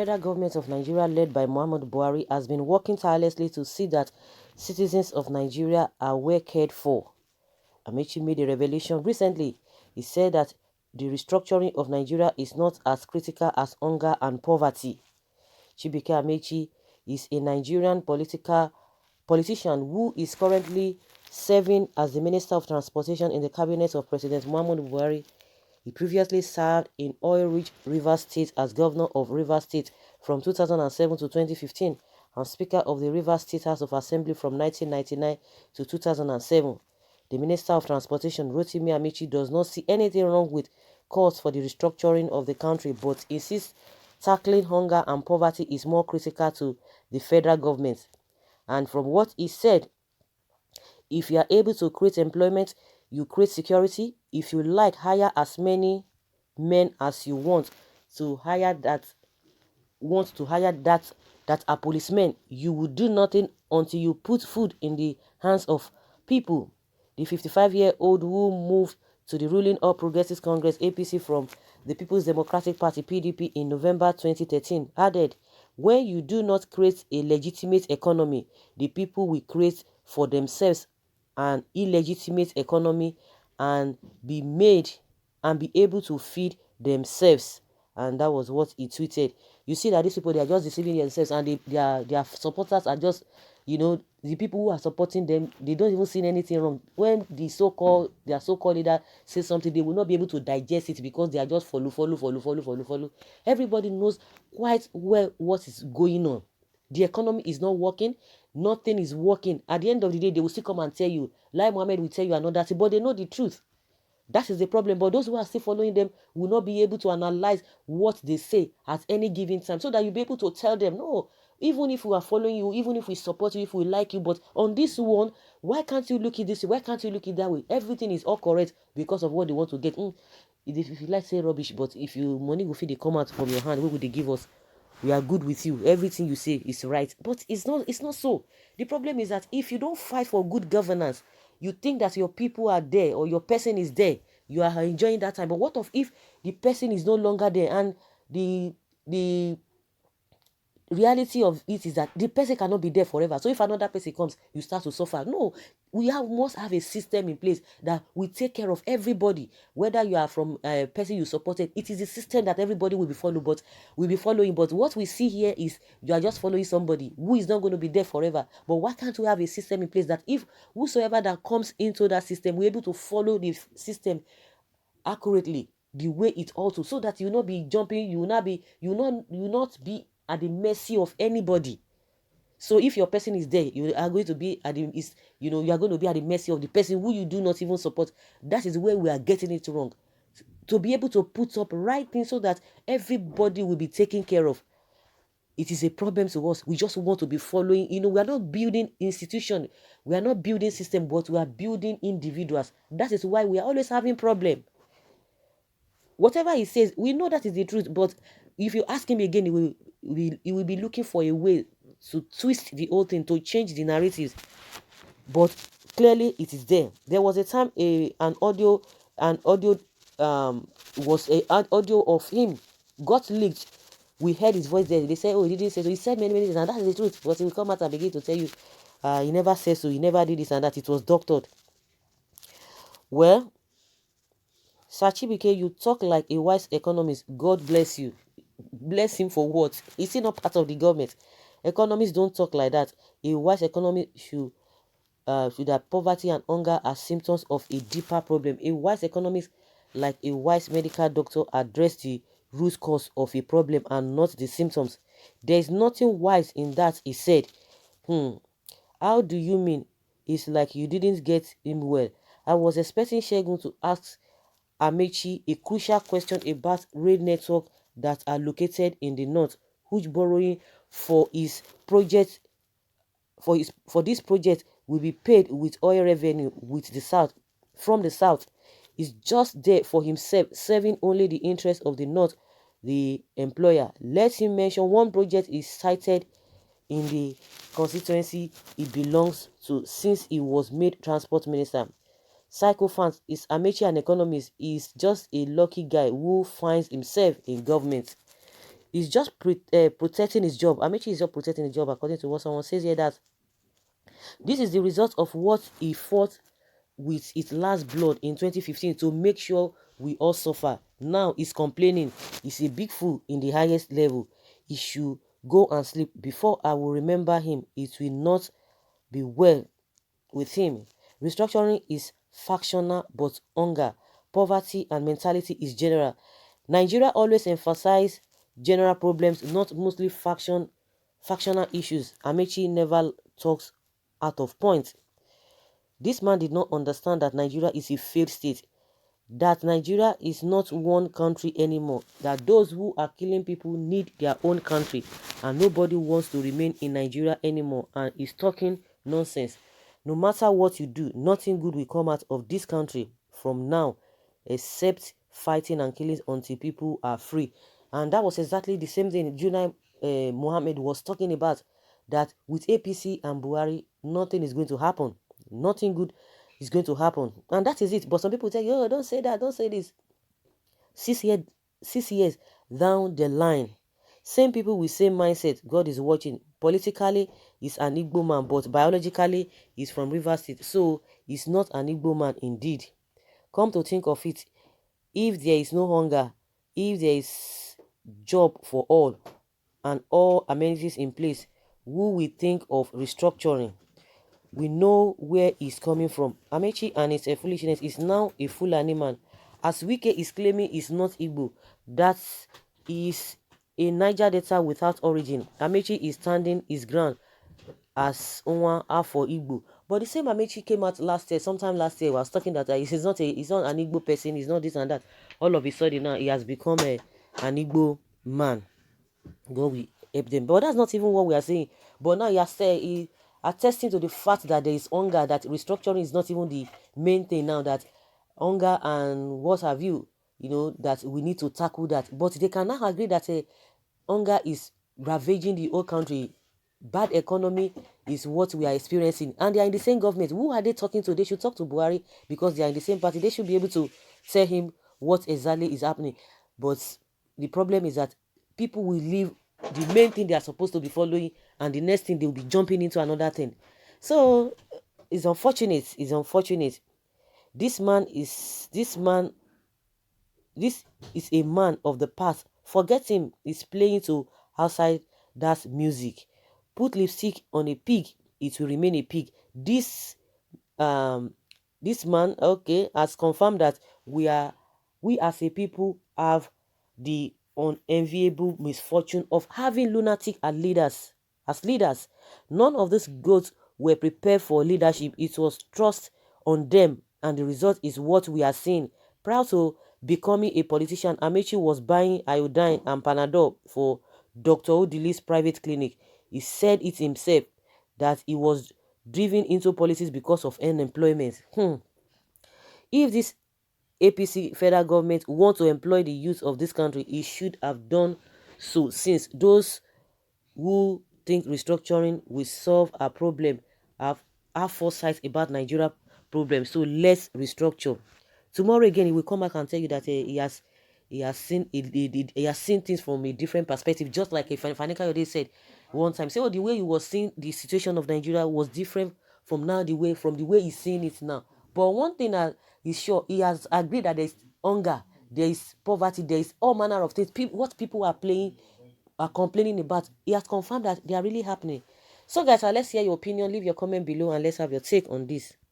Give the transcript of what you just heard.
federal government of Nigeria, led by Muhammadu Buhari, has been working tirelessly to see that citizens of Nigeria are well cared for. Ameachi made a revelation recently. He said that the restructuring of Nigeria is not as critical as hunger and poverty. Chibike Ameachi is a Nigerian politician who is currently serving as the Minister of Transportation in the cabinet of President Muhammadu Buhari. He previously served in oil-rich Rivers State as governor of Rivers State from 2007 to 2015 and Speaker of the Rivers State House of Assembly from 1999 to 2007. The Minister of Transportation, Ğ0VT Ameachi, does not see anything wrong with calls for the restructuring of the country, but insists tackling hunger and poverty is more critical to the federal government. And from what he said, if you are able to create employment, you create security. If you like, hire as many men as you want to hire that are policemen. You will do nothing until you put food in the hands of people. The 55-year-old who moved to the ruling All Progressives Congress APC from the People's Democratic Party PDP in November 2013 added, when you do not create a legitimate economy, the people will create for themselves an illegitimate economy and be able to feed themselves. And that was what he tweeted. You see that these people, they are just deceiving themselves, and their supporters are just, the people who are supporting them, they don't even see anything wrong. When their so-called leader says something, they will not be able to digest it because they are just follow. Everybody knows quite well what is going on. The economy is not working. Nothing is working. At the end of the day, they will still come and tell you. Lai Mohammed will tell you another thing, but they know the truth. That is the problem. But those who are still following them will not be able to analyze what they say at any given time, so that you'll be able to tell them, no, even if we are following you, even if we support you, if we like you, but on this one, why can't you look at this way? Why can't you look at that way? Everything is all correct because of what they want to get. If you like say rubbish, but if you money will feed they come out from your hand, what would they give us? We are good with you. Everything you say is right. But it's not so. The problem is that if you don't fight for good governance, you think that your people are there or your person is there, you are enjoying that time. But what if the person is no longer there, and the reality of it is that the person cannot be there forever. So if another person comes, you start to suffer. No, must have a system in place that will take care of everybody, whether you are from a person you supported. It is a system that everybody will be following. But what we see here is you are just following somebody who is not going to be there forever. But why can't we have a system in place that if whosoever that comes into that system, we're able to follow the system accurately, the way it ought to, so that you will not be jumping, you will not be at the mercy of anybody. So if your person is there, you are going to be at you are going to be at the mercy of the person who you do not even support. That is where we are getting it wrong. To be able to put up right things so that everybody will be taken care of. It is a problem to us. We just want to be following. We are not building institution. We are not building system, but we are building individuals. That is why we are always having problem. Whatever he says, we know that is the truth. But if you ask him again, he will be looking for a way to twist the whole thing, to change the narratives. But clearly it is there. There was a time an audio of him got leaked. We heard his voice there. They said, oh, he didn't say so. He said many things, and that is the truth. But he will come out and begin to tell you, he never said so, he never did this and that. It was doctored. Well, Sachibike, you talk like a wise economist. God bless you. Bless him for what? Is he not part of the government? Economists don't talk like that. A wise economist should have poverty and hunger as symptoms of a deeper problem. A wise economist, like a wise medical doctor, address the root cause of a problem and not the symptoms. There is nothing wise in that, he said. How do you mean? It's like you didn't get him well. I was expecting Segun to ask Ameachi a crucial question about rail network that are located in the north, which borrowing for his project for this project will be paid with oil revenue from the south. Is just there for himself, serving only the interest of the north, the employer. Let him mention one project is cited in the constituency he belongs to since he was made transport minister. Psychophants is Ameachi an economist. He is just a lucky guy who finds himself in government. He's just protecting his job. Amechi is just protecting his job, according to what someone says here, that this is the result of what he fought with its last blood in 2015 to make sure we all suffer. Now he's complaining. He's a big fool in the highest level. He should go and sleep. Before I will remember him, it will not be well with him. Restructuring is factional, but hunger, poverty, and mentality is general. Nigeria always emphasize general problems, not mostly factional issues. Amechi never talks out of point. This man did not understand that Nigeria is a failed state, that Nigeria is not one country anymore, that those who are killing people need their own country, and nobody wants to remain in Nigeria anymore, and is talking nonsense. No matter what you do, nothing good will come out of this country from now, except fighting and killing until people are free. And that was exactly the same thing Junai Mohammed was talking about, that with APC and Buhari, nothing is going to happen. Nothing good is going to happen. And that is it. But some people say, oh, don't say that, don't say this. 6 years, 6 years down the line, same people with same mindset, God is watching. Politically, he's an Igbo man, but biologically, he's from River State. So, he's not an Igbo man indeed. Come to think of it, if there is no hunger, if there is job for all, and all amenities in place, who will think of restructuring? We know where he's coming from. Amechi and his foolishness is now a Fulani man. As Wike is claiming he's not Igbo, that is a Niger Delta without origin. Amechi is standing his ground as Onwa for Igbo. But the same Amechi came out last year, sometime last year, was talking that he's not an Igbo person, he's not this and that. All of a sudden now he has become an Igbo man. God will help them. But that's not even what we are saying. But now you are saying, attesting to the fact that there is hunger, that restructuring is not even the main thing now, that hunger and what have you, that we need to tackle that. But they cannot agree that hunger is ravaging the whole country. Bad economy is what we are experiencing. And they are in the same government. Who are they talking to? They should talk to Buhari, because they are in the same party. They should be able to tell him what exactly is happening. But the problem is that people will leave the main thing they are supposed to be following, and the next thing they will be jumping into another thing. So it's unfortunate. It's unfortunate. This is a man of the past. Forget him. He's playing to outside that music. Put lipstick on a pig, it will remain a pig. This man, okay, has confirmed that we as a people have the unenviable misfortune of having lunatic as leaders. None of these goats were prepared for leadership. It was thrust on them, and the result is what we are seeing. Proud to becoming a politician, Amechi was buying iodine and Panadol for Dr. Odili's private clinic. He said it himself that he was driven into politics because of unemployment. If this APC federal government want to employ the youth of this country, it should have done so, since those who think restructuring will solve our problem have foresight about Nigeria problem. So let's restructure. Tomorrow again, he will come back and tell you that he has seen things from a different perspective, just like Faneka Yode said one time. Say, oh, the way he was seeing the situation of Nigeria was different from the way he's seeing it now. But one thing that is sure, he has agreed that there is hunger, there is poverty, there is all manner of things. What people are complaining about, he has confirmed that they are really happening. So guys, let's hear your opinion. Leave your comment below and let's have your take on this.